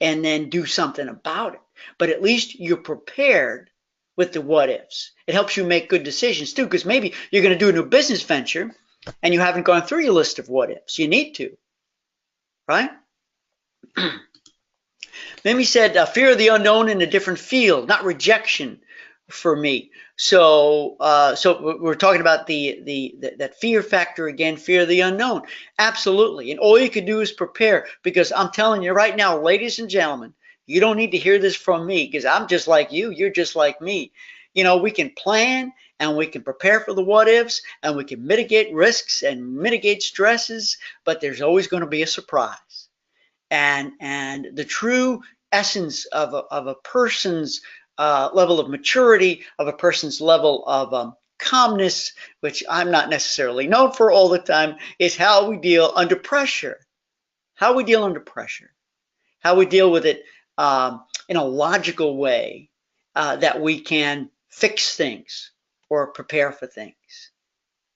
and then do something about it. But at least you're prepared with the what ifs. It helps you make good decisions too, because maybe you're going to do a new business venture and you haven't gone through your list of what ifs. You need to, right? Mimi said, fear of the unknown in a different field, not rejection for me. So we're talking about that fear factor again, fear of the unknown. Absolutely. And all you can do is prepare, because I'm telling you right now, ladies and gentlemen, you don't need to hear this from me, because I'm just like you. You're just like me. You know, we can plan and we can prepare for the what ifs and we can mitigate risks and mitigate stresses, but there's always going to be a surprise. And the true essence of a person's level of maturity, of a person's level of calmness, which I'm not necessarily known for all the time, is how we deal under pressure. How we deal under pressure. How we deal with it in a logical way, that we can fix things or prepare for things.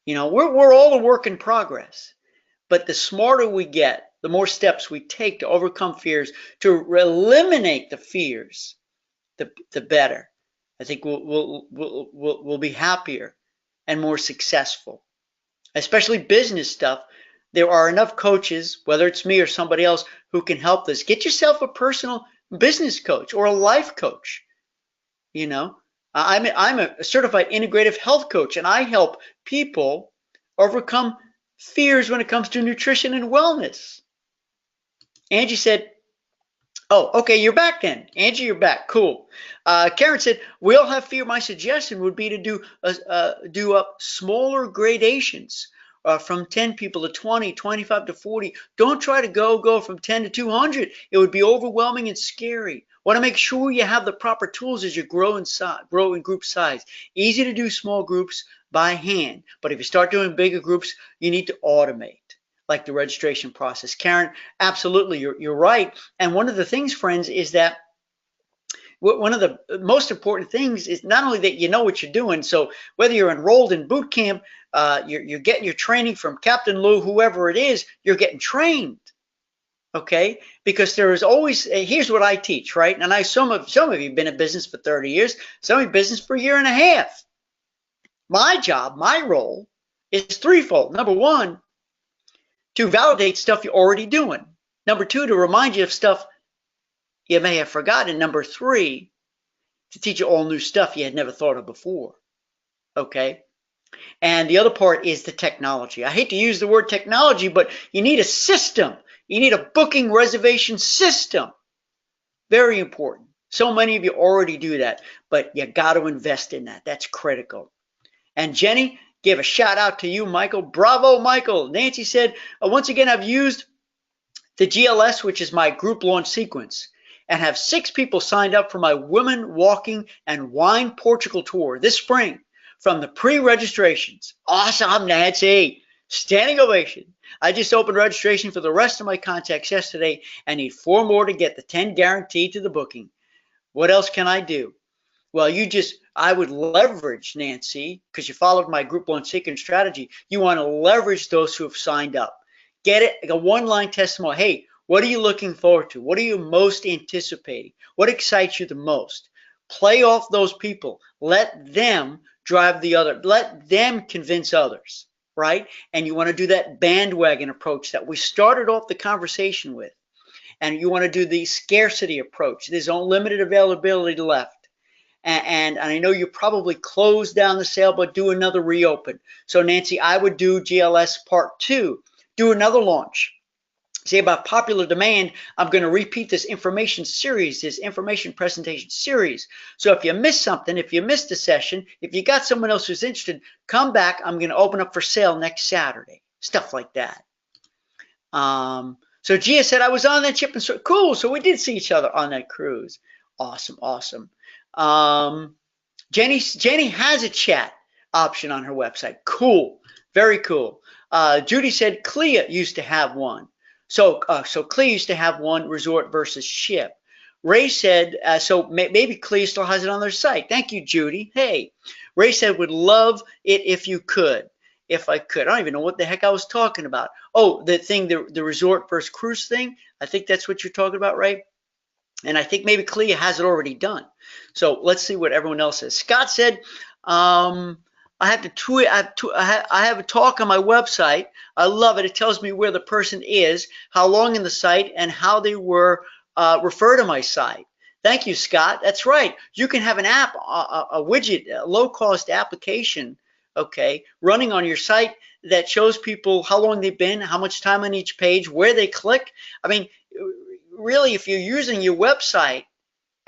You know, we're all a work in progress, but the smarter we get, the more steps we take to overcome fears, to eliminate the fears, the better. I think we'll be happier and more successful. Especially business stuff. There are enough coaches, whether it's me or somebody else, who can help this. Get yourself a personal business coach or a life coach. You know, I'm a certified integrative health coach, and I help people overcome fears when it comes to nutrition and wellness. Angie said, oh, okay, you're back then. Angie, you're back. Cool. Karen said, we all have fear. My suggestion would be to do up smaller gradations from 10 people to 20, 25 to 40. Don't try to go from 10 to 200. It would be overwhelming and scary. Want to make sure you have the proper tools as you grow in group size. Easy to do small groups by hand, but if you start doing bigger groups, you need to automate, like the registration process. Karen, absolutely, you're right. And one of the things, friends, is that one of the most important things is not only that you know what you're doing. So whether you're enrolled in boot camp, you're getting your training from Captain Lou, whoever it is, you're getting trained. Okay, because there is always, here's what I teach, right? And some of you have been in business for 30 years, some of you business for a year and a half. My job, my role is threefold. Number one, to validate stuff you're already doing. Number 2, to remind you of stuff you may have forgotten. Number 3, to teach you all new stuff you had never thought of before. Okay? And the other part is the technology. I hate to use the word technology, but you need a system. You need a booking reservation system. Very important. So many of you already do that, but you got to invest in that. That's critical. And Jenny, give a shout out to you, Michael. Bravo, Michael. Nancy said, once again, I've used the GLS, which is my group launch sequence, and have 6 people signed up for my Women Walking and Wine Portugal tour this spring from the pre-registrations. Awesome, Nancy. Standing ovation. I just opened registration for the rest of my contacts yesterday and need 4 more to get the 10 guaranteed to the booking. What else can I do? Well, I would leverage, Nancy, because you followed my group launch sequence strategy. You want to leverage those who have signed up. Get it, like a one-line testimony. Hey, what are you looking forward to? What are you most anticipating? What excites you the most? Play off those people. Let them drive the other. Let them convince others, right? And you want to do that bandwagon approach that we started off the conversation with. And you want to do the scarcity approach. There's unlimited availability left. And I know you probably closed down the sale, but do another reopen. So Nancy, I would do GLS Part 2. Do another launch. Say about popular demand, I'm going to repeat this information series, this information presentation series. So if you missed something, if you missed a session, if you got someone else who's interested, come back. I'm going to open up for sale next Saturday. Stuff like that. So Gia said, I was on that ship and so cool. So we did see each other on that cruise. Awesome, awesome. Jenny has a chat option on her website. Cool, very cool. Judy said Clea used to have one. So Clea used to have one, resort versus ship. Ray said, so maybe Clea still has it on their site. Thank you, Judy. Hey, Ray said, would love it if you could. If I could. I don't even know what the heck I was talking about. Oh, the thing, the resort versus cruise thing. I think that's what you're talking about, right? And I think maybe Clea has it already done. So let's see what everyone else says. Scott said, I have to tweet. I have a talk on my website. I love it. It tells me where the person is, how long in the site, and how they were referred to my site. Thank you, Scott. That's right. You can have an app, a widget, a low-cost application, okay, running on your site that shows people how long they've been, how much time on each page, where they click. I mean, really, if you're using your website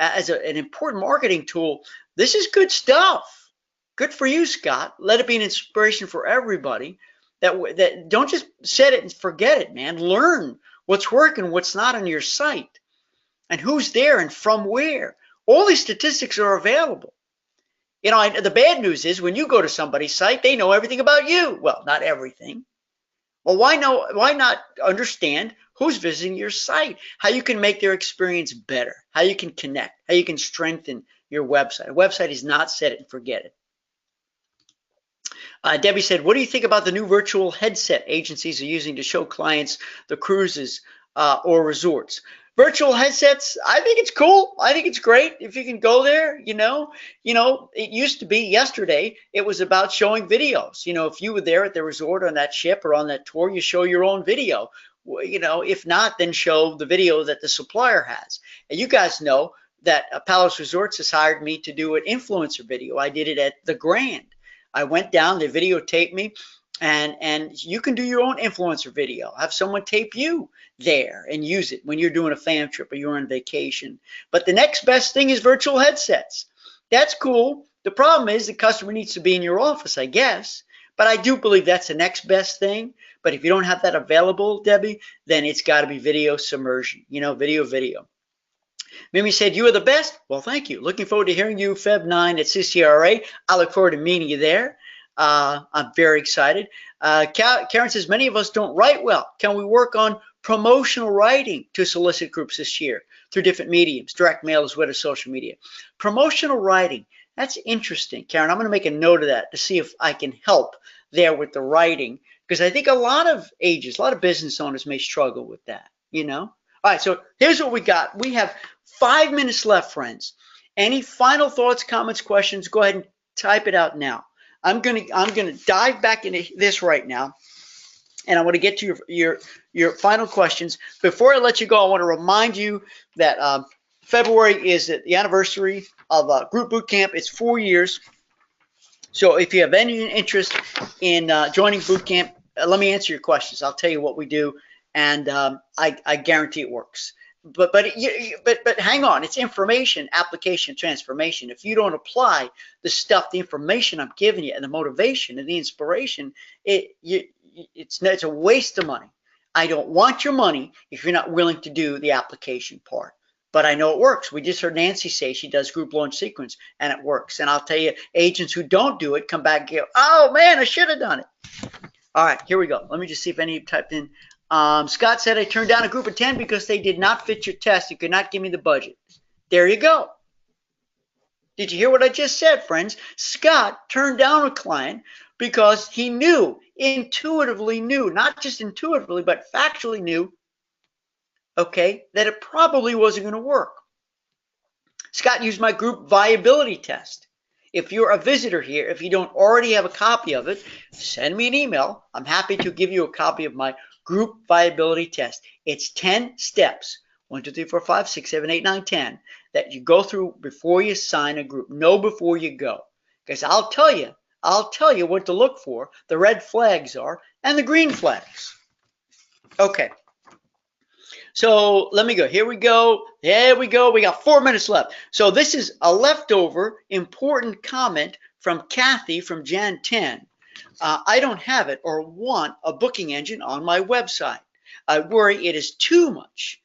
as an important marketing tool, this is good stuff. Good for you, Scott. Let it be an inspiration for everybody. That don't just set it and forget it, man. Learn what's working, what's not on your site, and who's there and from where. All these statistics are available. You know, the bad news is when you go to somebody's site, they know everything about you. Well, not everything. Well, why not understand who's visiting your site, how you can make their experience better, how you can connect, how you can strengthen your website. A website is not set it and forget it. Debbie said, what do you think about the new virtual headset agencies are using to show clients the cruises or resorts? Virtual headsets, I think it's cool. I think it's great if you can go there, you know, it used to be yesterday, it was about showing videos. You know, if you were there at the resort on that ship or on that tour, you show your own video. You know, if not, then show the video that the supplier has. And you guys know that Palace Resorts has hired me to do an influencer video. I did it at the Grand. I went down, they videotaped me, and you can do your own influencer video. Have someone tape you there and use it when you're doing a fam trip or you're on vacation. But the next best thing is virtual headsets. That's cool. The problem is the customer needs to be in your office, I guess. But I do believe that's the next best thing. But if you don't have that available, Debbie, then it's got to be video submersion, you know, video. Mimi said, you are the best. Well, thank you. Looking forward to hearing you Feb 9 at CCRA. I look forward to meeting you there. I'm very excited. Karen says, many of us don't write well. Can we work on promotional writing to solicit groups this year through different mediums, direct mail as well as social media? Promotional writing, that's interesting. Karen, I'm going to make a note of that to see if I can help there with the writing, because I think a lot of agents, a lot of business owners may struggle with that, you know? All right, so here's what we got. We have 5 minutes left, friends. Any final thoughts, comments, questions, go ahead and type it out now. I'm gonna dive back into this right now. And I want to get to your final questions. Before I let you go, I want to remind you that February is the anniversary of group boot camp. It's 4 years. So if you have any interest in joining boot camp, let me answer your questions. I'll tell you what we do, and I guarantee it works. But hang on, it's information, application, transformation. If you don't apply the stuff, the information I'm giving you, and the motivation and the inspiration, it's a waste of money. I don't want your money if you're not willing to do the application part. But I know it works. We just heard Nancy say she does group launch sequence, and it works. And I'll tell you, agents who don't do it come back and go, oh man, I should have done it. All right, here we go. Let me just see if any typed in. Scott said I turned down a group of 10 because they did not fit your test. You could not give me the budget. There you go. Did you hear what I just said, friends? Scott turned down a client because he knew, intuitively knew, not just intuitively, but factually knew, okay, that it probably wasn't going to work. Scott used my group viability test. If you're a visitor here, if you don't already have a copy of it, send me an email. I'm happy to give you a copy of my group viability test. It's 10 steps, 1, 2, 3, 4, 5, 6, 7, 8, 9, 10, that you go through before you sign a group. Know before you go. Because I'll tell you what to look for. The red flags are, and the green flags. Okay. So let me go. Here we go. There we go. We got 4 minutes left. So this is a leftover important comment from Kathy from Jan 10. I don't have it or want a booking engine on my website. I worry it is too much.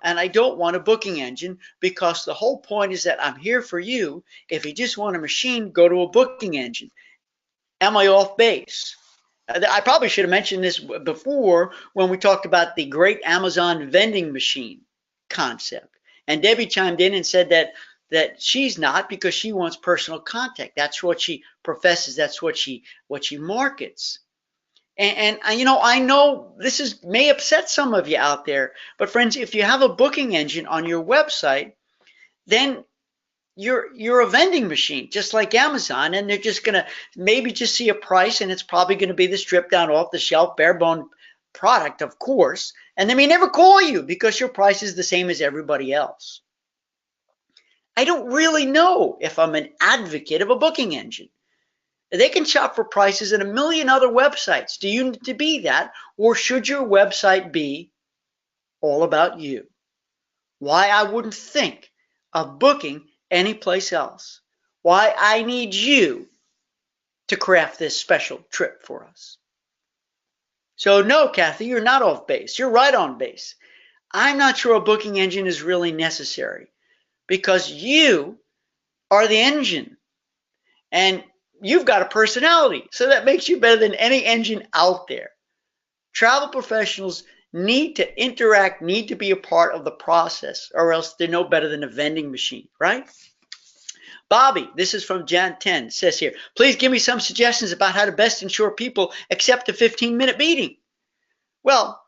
And I don't want a booking engine because the whole point is that I'm here for you. If you just want a machine, go to a booking engine. Am I off base? I probably should have mentioned this before when we talked about the great Amazon vending machine concept. And Debbie chimed in and said that she's not, because she wants personal contact. That's what she professes. That's what she markets. And you know, I know this may upset some of you out there, but friends, if you have a booking engine on your website, then you're a vending machine, just like Amazon, and they're just gonna maybe just see a price, and it's probably gonna be the stripped down, off the shelf, bare bone product, of course, and they may never call you because your price is the same as everybody else. I don't really know if I'm an advocate of a booking engine. They can shop for prices at a million other websites. Do you need to be that, or should your website be all about you? Why I wouldn't think of booking anyplace else. Why I need you to craft this special trip for us. So no, Kathy, you're not off base. You're right on base. I'm not sure a booking engine is really necessary because you are the engine and you've got a personality. So that makes you better than any engine out there. Travel professionals need to interact, need to be a part of the process, or else they're no better than a vending machine, right? Bobby, this is from Jan 10, says here, please give me some suggestions about how to best ensure people accept a 15-minute meeting. Well,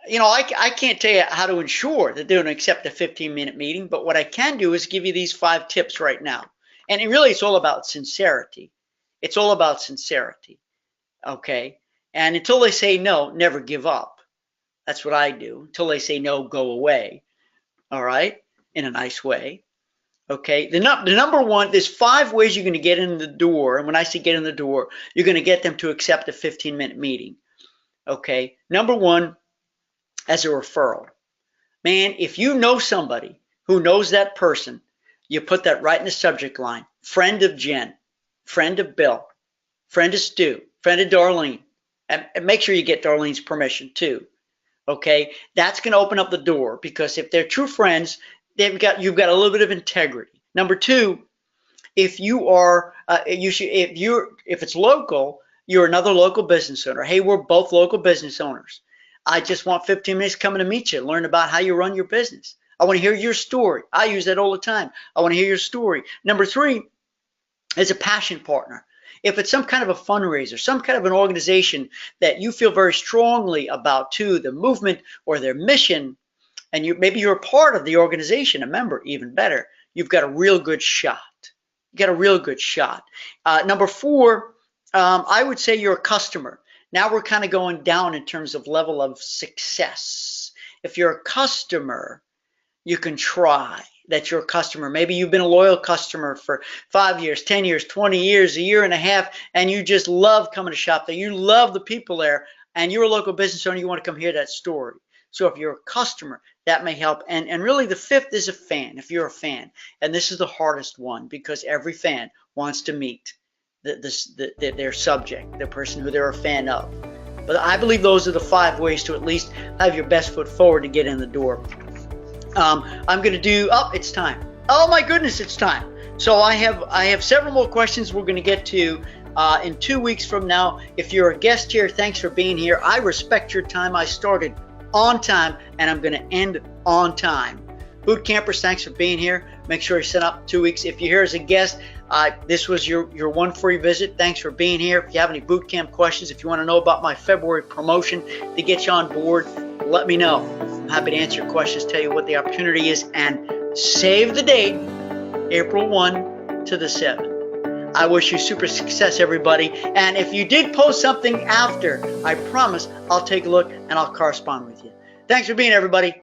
you know, I can't tell you how to ensure that they're going to accept a 15-minute meeting, but what I can do is give you these 5 tips right now. And it's all about sincerity. It's all about sincerity, okay? And until they say no, never give up. That's what I do. Until they say no, go away, all right, in a nice way. Okay, the number one, there's 5 ways you're going to get in the door. And when I say get in the door, you're going to get them to accept a 15-minute meeting. Okay, number 1, as a referral. Man, if you know somebody who knows that person, you put that right in the subject line. Friend of Jen, friend of Bill, friend of Stu, friend of Darlene. And make sure you get Darlene's permission too. Okay, that's going to open up the door, because if they're true friends, you've got a little bit of integrity. Number 2, if you are if it's local, you're another local business owner. Hey, we're both local business owners. I just want 15 minutes coming to meet you, learn about how you run your business. I want to hear your story. I use that all the time. I want to hear your story. Number 3 is a passion partner. If it's some kind of a fundraiser, some kind of an organization that you feel very strongly about too, the movement or their mission, and maybe you're a part of the organization, a member, even better, you've got a real good shot. You got a real good shot. Number 4, I would say you're a customer. Now we're kind of going down in terms of level of success. If you're a customer, you can try that you're a customer. Maybe you've been a loyal customer for 5 years, 10 years, 20 years, a year and a half, and you just love coming to shop there. You love the people there, and you're a local business owner, you want to come hear that story. So if you're a customer, that may help. And really the fifth is a fan, if you're a fan. And this is the hardest one because every fan wants to meet their subject, the person who they're a fan of. But I believe those are the 5 ways to at least have your best foot forward to get in the door. I'm going to do, it's time. Oh my goodness, it's time. So I have several more questions we're going to get to in 2 weeks from now. If you're a guest here, thanks for being here. I respect your time. I started on time and I'm going to end on time. Boot campers, thanks for being here. Make sure you set up 2 weeks. If you're here as a guest, this was your one free visit. Thanks for being here. If you have any boot camp questions, if you want to know about my February promotion to get you on board, let me know. I'm happy to answer your questions, tell you what the opportunity is, and save the date, April 1 to the 7th. I wish you super success, everybody. And if you did post something after, I promise I'll take a look and I'll correspond with you. Thanks for being here, everybody.